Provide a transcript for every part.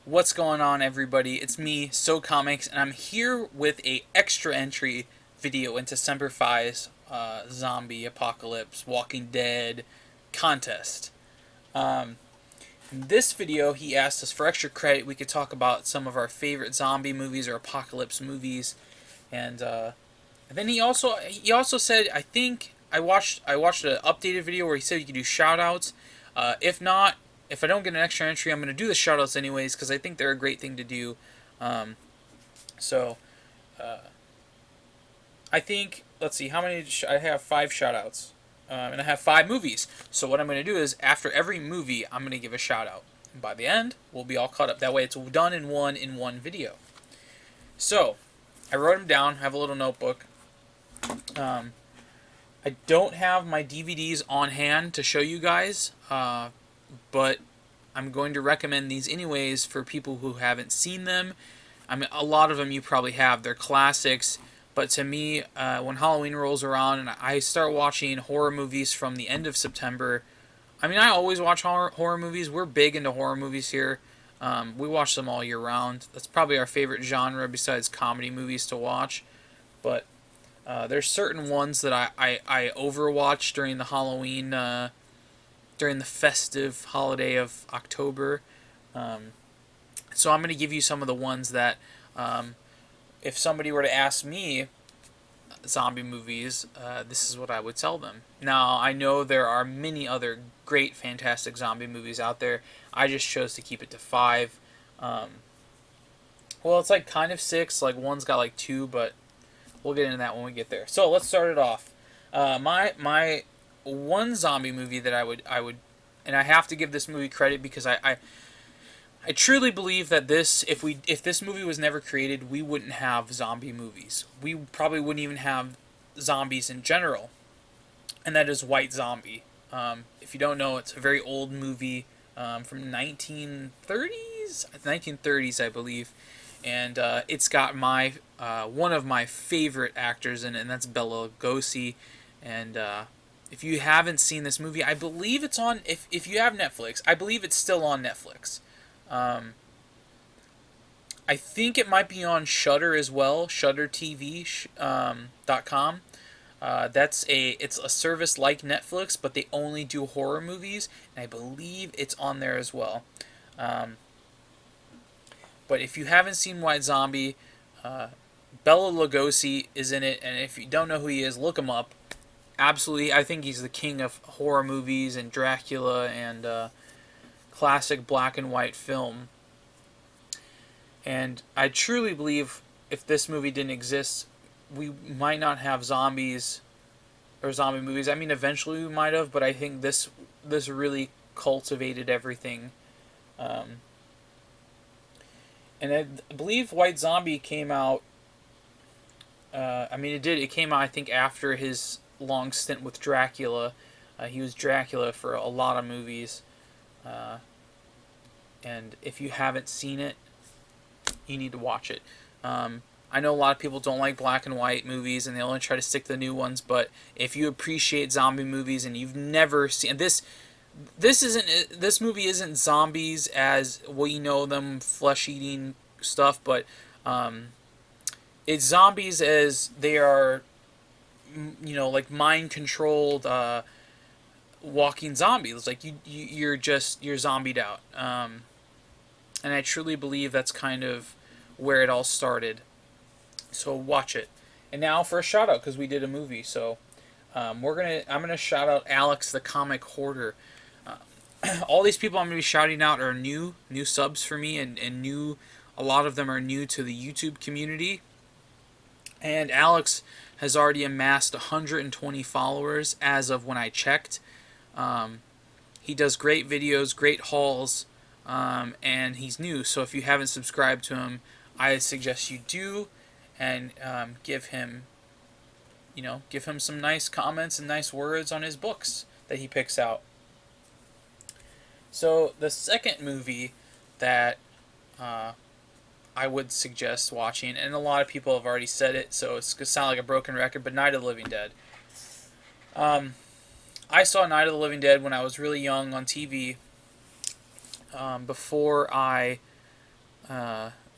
What's going on, everybody? It's me, So Comics, and I'm here with a extra entry video into SemperFi's zombie apocalypse, Walking Dead contest. Um, in this video, he asked us for extra credit. We could talk about some of our favorite zombie movies or apocalypse movies, and then he also said, I think I watched an updated video where he said you could do shout outs. If not, if I don't get an extra entry, I'm going to do the shout outs anyways because I think they're a great thing to do. Um, so uh, I think, let's see, how many? I have 5 shout outs. And I have 5 movies. So what I'm going to do is after every movie, I'm going to give a shout out. And by the end, we'll be all caught up. That way it's done in one video. So I wrote them down. I have a little notebook. Um, I don't have my DVDs on hand to show you guys, but I'm going to recommend these anyways for people who haven't seen them. I mean, a lot of them you probably have. They're classics, but to me, when Halloween rolls around and I start watching horror movies from the end of September, I mean, I always watch horror movies. We're big into horror movies here. We watch them all year round. That's probably our favorite genre besides comedy movies to watch. But there's certain ones that I overwatch during the Halloween, during the festive holiday of October. Um, so I'm going to give you some of the ones that, if somebody were to ask me zombie movies, this is what I would tell them. Now, I know there are many other great, fantastic zombie movies out there. I just chose to keep it to 5. Um, well, it's like kind of 6. Like one's got like 2, but we'll get into that when we get there. So let's start it off. My one zombie movie that I would, and I have to give this movie credit because I truly believe that if this movie was never created, we wouldn't have zombie movies. We probably wouldn't even have zombies in general, and that is White Zombie. If you don't know, it's a very old movie from 1930s, I believe, and it's got my one of my favorite actors in it, and that's Bela Lugosi. And if you haven't seen this movie, I believe it's on. If you have Netflix, I believe it's still on Netflix. Um, I think it might be on Shudder as well, ShudderTV.com. It's a service like Netflix, but they only do horror movies, and I believe it's on there as well. Um, but if you haven't seen White Zombie, Bela Lugosi is in it, and if you don't know who he is, look him up. Absolutely, I think he's the king of horror movies and Dracula and classic black and white film. And I truly believe if this movie didn't exist, we might not have zombies or zombie movies. I mean, eventually we might have, but I think this really cultivated everything. Um, and I believe White Zombie came out. I mean, it did. It came out, I think, after his long stint with Dracula. He was Dracula for a lot of movies. Uh, and if you haven't seen it, you need to watch it. I know a lot of people don't like black and white movies and they only try to stick to the new ones, but if you appreciate zombie movies and you've never seen this movie isn't zombies as we know them, flesh eating stuff, but it's zombies as they are, like mind controlled walking zombies. Like you're zombied out. And I truly believe that's kind of where it all started. So watch it. And now for a shout out because we did a movie. So I'm gonna shout out Alex the Comic Hoarder. All these people I'm gonna be shouting out are new subs for me and new. A lot of them are new to the YouTube community. And Alex has already amassed 120 followers as of when I checked. He does great videos, great hauls. And he's new, so if you haven't subscribed to him, I suggest you do, and give him some nice comments and nice words on his books that he picks out. So the second movie that I would suggest watching, and a lot of people have already said it, so it's gonna sound like a broken record, but Night of the Living Dead. I saw Night of the Living Dead when I was really young on TV. Before I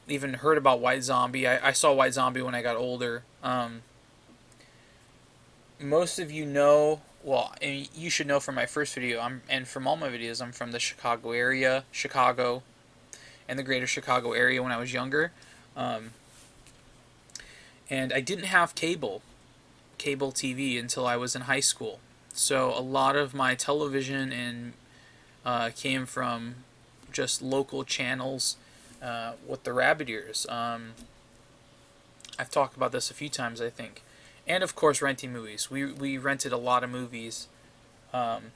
Even heard about White Zombie. I saw White Zombie when I got older. Most of you know, well, and you should know from my first video, and from all my videos, I'm from the Chicago area, Chicago, and the greater Chicago area when I was younger. Um, and I didn't have cable TV until I was in high school. So a lot of my television and came from just local channels with the rabbit ears. I've talked about this a few times, I think. And of course, renting movies. We rented a lot of movies. Um,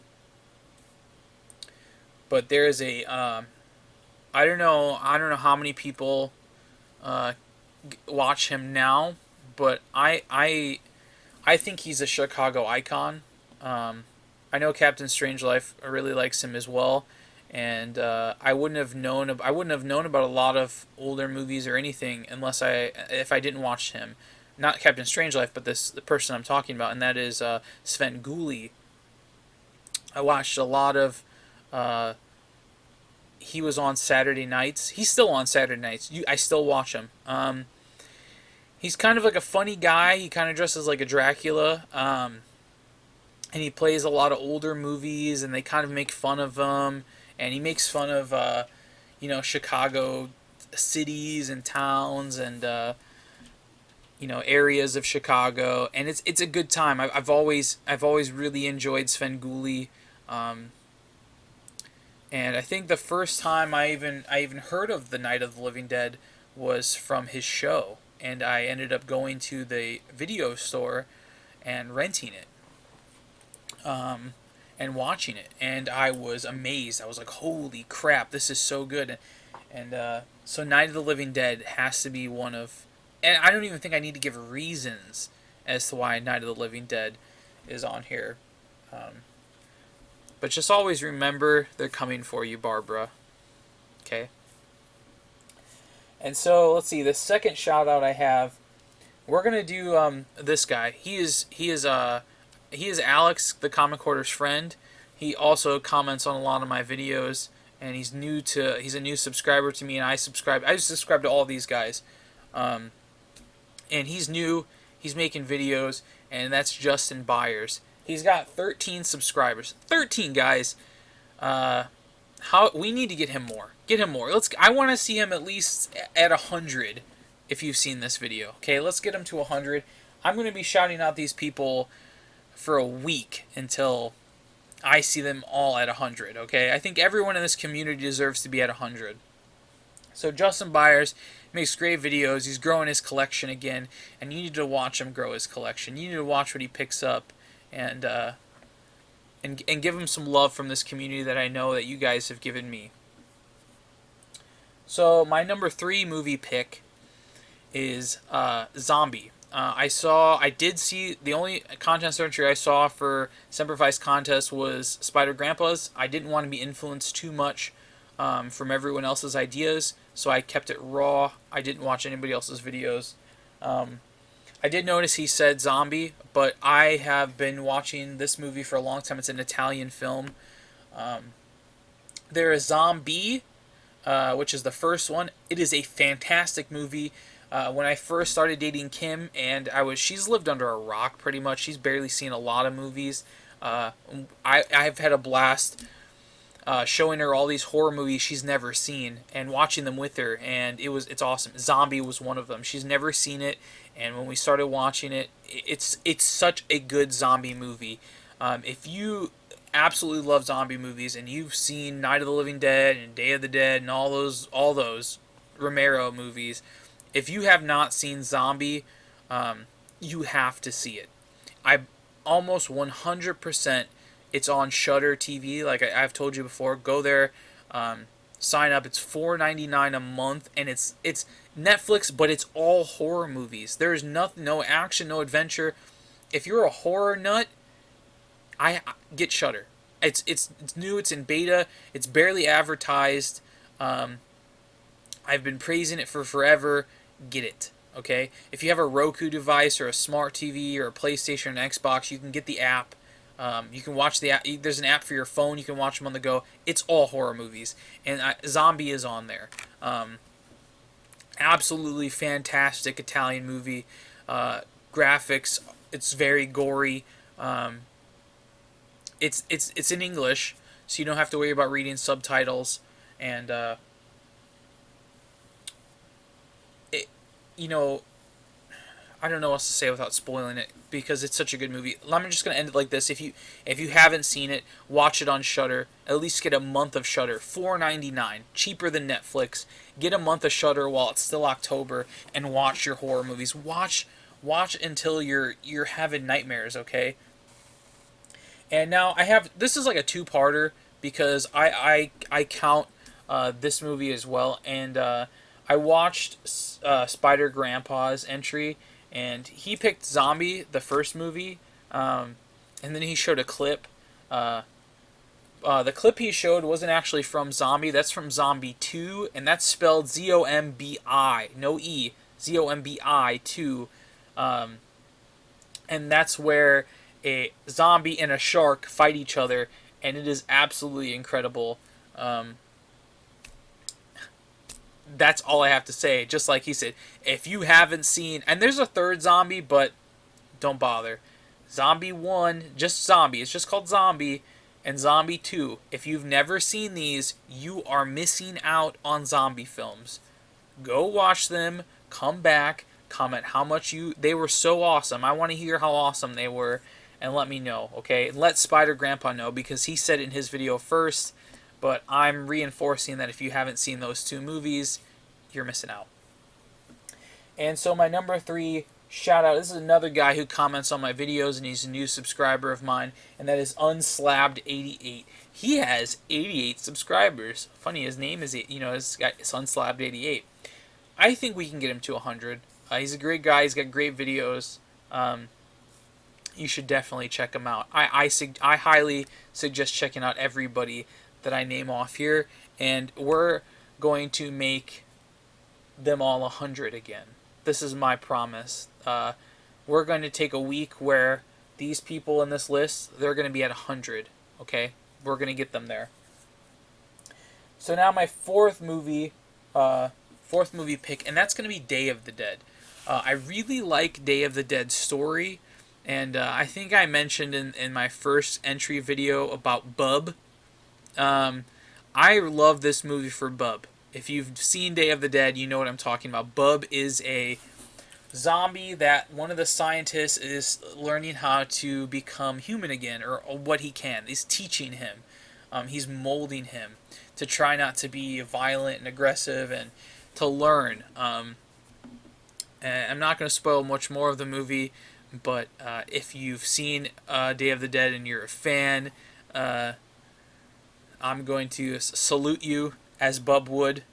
but there is a I don't know how many people uh, watch him now, but I think he's a Chicago icon. Um, I know Captain Strangelove really likes him as well, and I wouldn't have known about a lot of older movies or anything unless if I didn't watch him. Not Captain Strangelove, but the person I'm talking about, and that is Sven Gulli. I watched a lot of. Uh, he was on Saturday nights. He's still on Saturday nights. I still watch him. He's kind of like a funny guy. He kind of dresses like a Dracula. And he plays a lot of older movies, and they kind of make fun of him. And he makes fun of, Chicago cities and towns and, areas of Chicago. And it's a good time. I've always really enjoyed Sven Gulli. And I think the first time I even heard of the Night of the Living Dead was from his show, and I ended up going to the video store and renting it, and watching it, and I was amazed. I was like, "Holy crap, this is so good!" And so Night of the Living Dead has to be one of, and I don't even think I need to give reasons as to why Night of the Living Dead is on here. Um, but just always remember they're coming for you, Barbara. Okay? And so let's see. The second shout out I have, we're gonna do this guy. He is Alex, the Comic Hoarder's friend. He also comments on a lot of my videos, and he's a new subscriber to me, and I subscribe to all these guys. Um, and he's new. He's making videos, and that's Justin Byers. He's got 13 subscribers. 13 guys. How we need to get him more. Get him more. I want to see him at least at 100. If you've seen this video, okay, let's get him to 100. I'm going to be shouting out these people for a week until I see them all at 100. Okay, I think everyone in this community deserves to be at 100. So Justin Byers makes great videos. He's growing his collection again, and you need to watch him grow his collection. You need to watch what he picks up, and give him some love from this community that I know that you guys have given me. So my number 3 movie pick is Zombi. I did see, the only contest entry I saw for SemperFi's contest was Spider Grandpa's. I didn't want to be influenced too much from everyone else's ideas, so I kept it raw. I didn't watch anybody else's videos. I did notice he said Zombie, but I have been watching this movie for a long time. It's an Italian film. There is Zombie, which is the first one. It is a fantastic movie. When I first started dating Kim, and she's lived under a rock pretty much. She's barely seen a lot of movies. I've had a blast showing her all these horror movies she's never seen and watching them with her, and it's awesome. Zombie was one of them. She's never seen it, and when we started watching it, it's such a good zombie movie. If you absolutely love zombie movies and you've seen Night of the Living Dead and Day of the Dead and all those Romero movies, if you have not seen Zombie, you have to see it. I almost 100%. It's on Shudder TV. Like I've told you before, go there, sign up. It's $4.99 a month, and it's Netflix, but it's all horror movies. There's no action, no adventure. If you're a horror nut, I get Shudder. It's new. It's in beta. It's barely advertised. I've been praising it for forever. Get it, okay? If you have a Roku device or a smart TV or a PlayStation or an Xbox, you can get the app. You can watch the app. There's an app for your phone. You can watch them on the go. It's all horror movies, and Zombie is on there. Absolutely fantastic Italian movie. Graphics, it's very gory. Um, it's in English, so you don't have to worry about reading subtitles. And it, you know, I don't know what else to say without spoiling it because it's such a good movie. I'm just gonna end it like this. If you haven't seen it, watch it on Shudder. At least get a month of Shudder. $4.99, cheaper than Netflix. Get a month of Shudder while it's still October, and watch your horror movies. Watch until you're having nightmares. Okay. And now this is like a two-parter because I count this movie as well, and I watched Spider Grandpa's entry, and he picked Zombie, the first movie, and then he showed a clip. The clip he showed wasn't actually from Zombie. That's from Zombie 2, and that's spelled Zombi, no E, Zombi 2, and that's where a zombie and a shark fight each other, and it is absolutely incredible. That's all I have to say. Just like he said, if you haven't seen, and there's a third Zombie, but don't bother. Zombie 1, just Zombie. It's just called Zombie, and Zombie 2. If you've never seen these, you are missing out on zombie films. Go watch them, come back, comment how much they were so awesome. I want to hear how awesome they were, and let me know, okay? And let Spider Grandpa know, because he said it in his video first, but I'm reinforcing that if you haven't seen those two movies, you're missing out. And so my number 3 shout out, this is another guy who comments on my videos, and he's a new subscriber of mine, and that is Unslabbed88. He has 88 subscribers. Funny, his name is, it's Unslabbed88. I think we can get him to 100. He's a great guy. He's got great videos. You should definitely check him out. I highly suggest checking out everybody that I name off here, and we're going to make them all 100 again. This is my promise. We're going to take a week where these people in this list, they're going to be at 100. Okay, we're going to get them there. So now my fourth movie pick, and that's going to be Day of the Dead. I really like Day of the Dead's story, and I think I mentioned in my first entry video about Bub. I love this movie for Bub. If you've seen Day of the Dead, you know what I'm talking about. Bub is a zombie that one of the scientists is learning how to become human again, or what he can. He's teaching him. He's molding him to try not to be violent and aggressive and to learn. And I'm not going to spoil much more of the movie, but if you've seen Day of the Dead and you're a fan, I'm going to salute you as Bub would,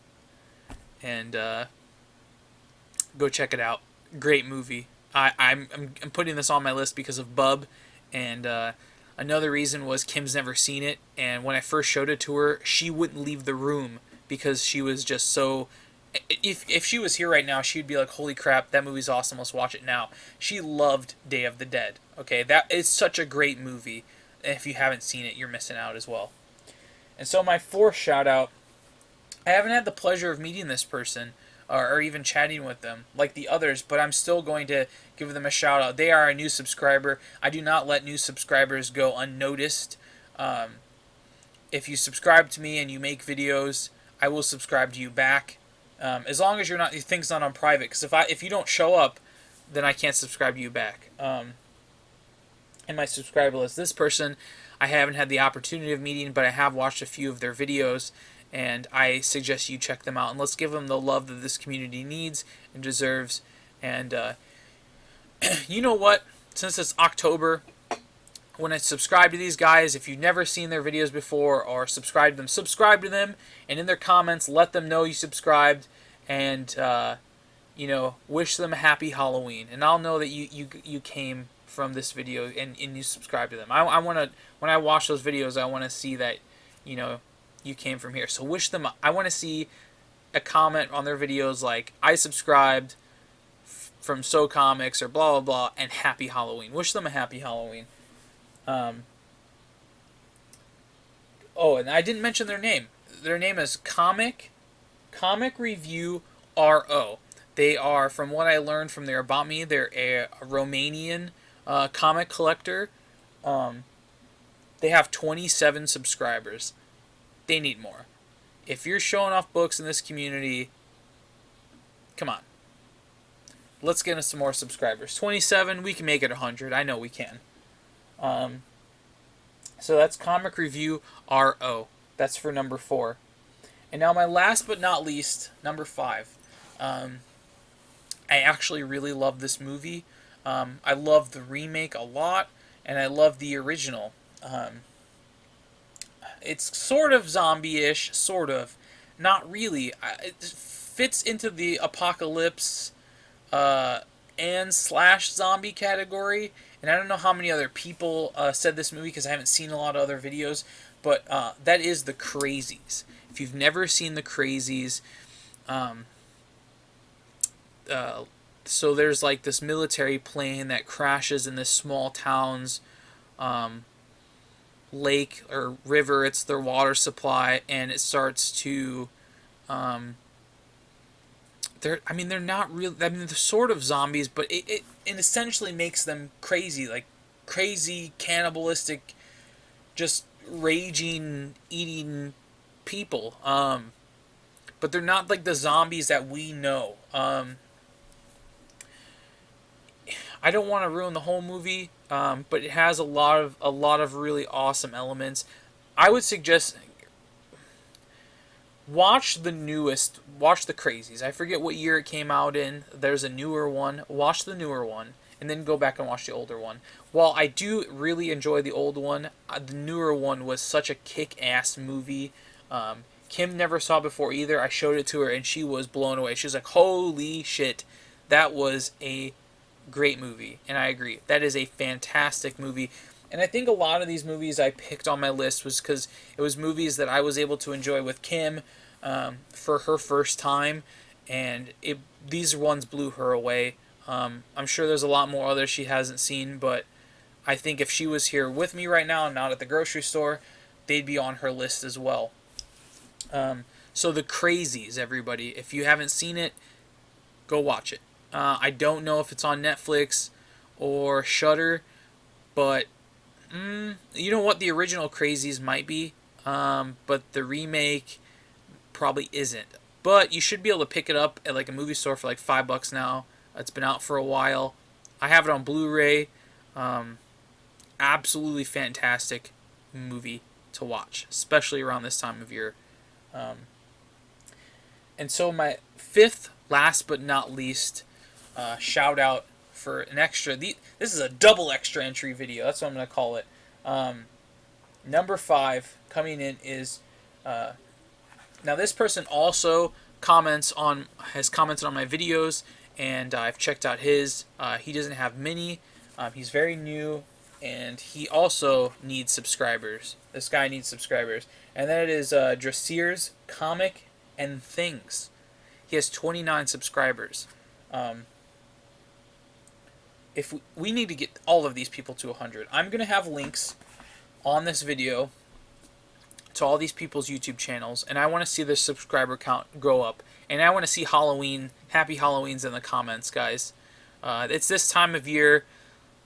and go check it out. Great movie. I'm putting this on my list because of Bub, and another reason was Kim's never seen it, and when I first showed it to her, she wouldn't leave the room because she was just so... If she was here right now, she'd be like, holy crap, that movie's awesome, let's watch it now. She loved Day of the Dead. Okay, that is such a great movie. If you haven't seen it, you're missing out as well. And so my fourth shout out, I haven't had the pleasure of meeting this person or even chatting with them like the others, but I'm still going to give them a shout out. They are a new subscriber. I do not let new subscribers go unnoticed. If you subscribe to me and you make videos, I will subscribe to you back. As long as your thing's not on private, because if you don't show up, then I can't subscribe to you back. In my subscriber list, this person I haven't had the opportunity of meeting, but I have watched a few of their videos, and I suggest you check them out, and let's give them the love that this community needs and deserves. And you know what? Since it's October, when I subscribe to these guys, if you've never seen their videos before or subscribe to them, and in their comments, let them know you subscribed, and wish them a happy Halloween, and I'll know that you came from this video and you subscribe to them. I want to, when I watch those videos, I want to see that you came from here. So wish them. I want to see a comment on their videos like, I subscribed from So Comics or blah blah blah, and happy Halloween. Wish them a happy Halloween. Oh, and I didn't mention their name. Their name is Comic Review RO. They are, from what I learned from their About Me, they're a Romanian comic collector. Um, they have 27 subscribers. They need more. If you're showing off books in this community, come on. Let's get us some more subscribers. 27, we can make it 100. I know we can. Um, so that's Comic Review RO. That's for number 4. And now my last but not least, number 5. I actually really love this movie. I love the remake a lot, and I love the original. It's sort of zombie-ish, sort of. Not really. It fits into the apocalypse and slash zombie category. And I don't know how many other people said this movie because I haven't seen a lot of other videos. But that is the Crazies. If you've never seen the Crazies, so there's like this military plane that crashes in this small town's lake or river. It's their water supply, and it starts to they're not real. I mean, they're sort of zombies, but it essentially makes them crazy, like crazy cannibalistic, just raging, eating people. But they're not like the zombies that we know. I don't want to ruin the whole movie, but it has a lot of really awesome elements. I would suggest watch the Crazies. I forget what year it came out in. There's a newer one. Watch the newer one, and then go back and watch the older one. While I do really enjoy the old one, the newer one was such a kick-ass movie. Kim never saw it before either. I showed it to her, and she was blown away. She was like, "Holy shit, that was a great movie." And I agree. That is a fantastic movie. And I think a lot of these movies I picked on my list was because it was movies that I was able to enjoy with Kim for her first time, and these ones blew her away. I'm sure there's a lot more others she hasn't seen, but I think if she was here with me right now and not at the grocery store, they'd be on her list as well. So the Crazies, everybody. If you haven't seen it, go watch it. I don't know if it's on Netflix or Shudder, but you know what? The original Crazies might be, but the remake probably isn't. But you should be able to pick it up at like a movie store for like $5 now. It's been out for a while. I have it on Blu-ray. Absolutely fantastic movie to watch, especially around this time of year. And so my 5th, last but not least, shout out for an extra. This is a double extra entry video. That's what I'm going to call it. Number 5 coming in is now this person also has commented on my videos, and I've checked out his. He doesn't have many. He's very new, and he also needs subscribers. This guy needs subscribers, and that is Dressier's Comic and Things. He has 29 subscribers. If we need to get all of these people to 100, I'm going to have links on this video to all these people's YouTube channels, and I want to see their subscriber count grow up, and I want to see happy Halloweens in the comments, guys. It's this time of year.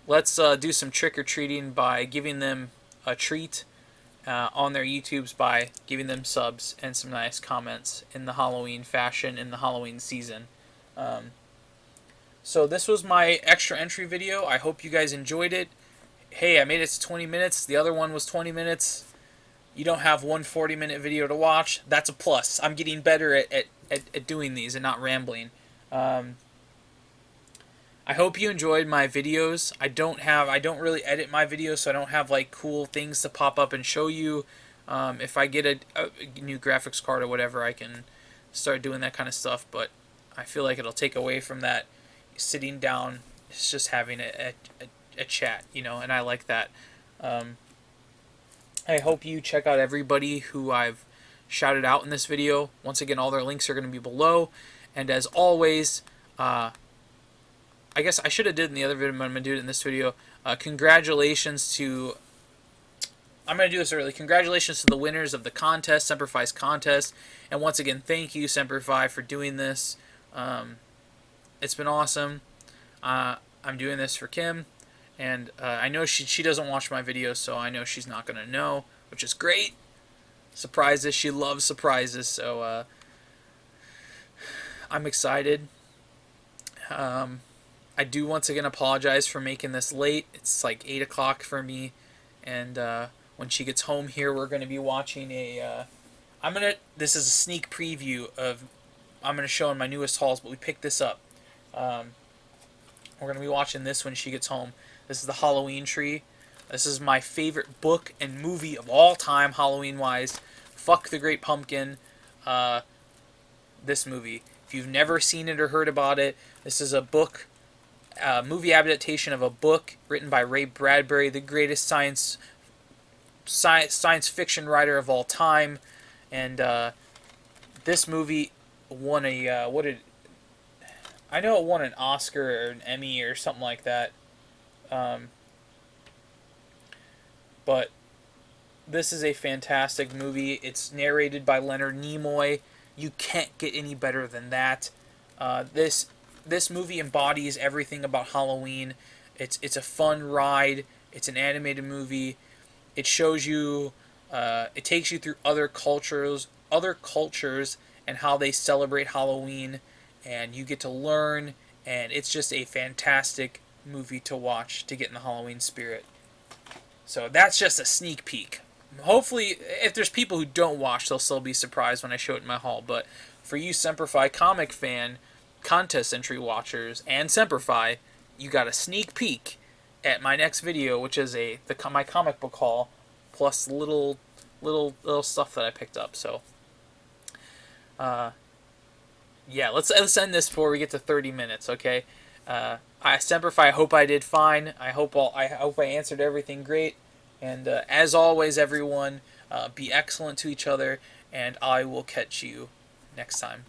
Let's do some trick-or-treating by giving them a treat on their YouTubes by giving them subs and some nice comments in the Halloween fashion in the Halloween season. So this was my extra entry video. I hope you guys enjoyed it. Hey, I made it to 20 minutes. The other one was 20 minutes. You don't have one 40-minute video to watch. That's a plus. I'm getting better at doing these and not rambling. I hope you enjoyed my videos. I don't really edit my videos, so I don't have like cool things to pop up and show you. If I get a new graphics card or whatever, I can start doing that kind of stuff, but I feel like it'll take away from that sitting down. It's just having a chat, and I like that. I hope you check out everybody who I've shouted out in this video. Once again, all their links are going to be below, and as always, I guess I should have did in the other video, but I'm going to do it in this video. Congratulations to... I'm going to do this early. Congratulations to the winners of the contest, SemperFi's contest. And once again, thank you, SemperFi, for doing this. It's been awesome. I'm doing this for Kim, and I know she doesn't watch my videos, so I know she's not gonna know, which is great. Surprises, she loves surprises, so I'm excited. I do once again apologize for making this late. It's like 8 o'clock for me, and when she gets home here, we're gonna be watching a. This is a sneak preview of. I'm gonna show in my newest hauls, but we picked this up. Um, we're gonna be watching this when she gets home. This is the Halloween Tree. This is my favorite book and movie of all time, Halloween wise. Fuck the Great Pumpkin. This movie. If you've never seen it or heard about it, this is a book, movie adaptation of a book written by Ray Bradbury, the greatest science fiction writer of all time, and this movie won a I know it won an Oscar or an Emmy or something like that, but this is a fantastic movie. It's narrated by Leonard Nimoy. You can't get any better than that. This movie embodies everything about Halloween. It's a fun ride. It's an animated movie. It shows you, it takes you through other cultures, and how they celebrate Halloween, and you get to learn. And it's just a fantastic movie to watch to get in the Halloween spirit. So that's just a sneak peek. Hopefully, if there's people who don't watch, they'll still be surprised when I show it in my haul. But for you SemperFi comic fan, contest entry watchers, and SemperFi, you got a sneak peek at my next video, which is my comic book haul, plus little stuff that I picked up. So, yeah, let's end this before we get to 30 minutes, okay? SemperFi, I hope I did fine. I hope I answered everything great. And as always, everyone, be excellent to each other, and I will catch you next time.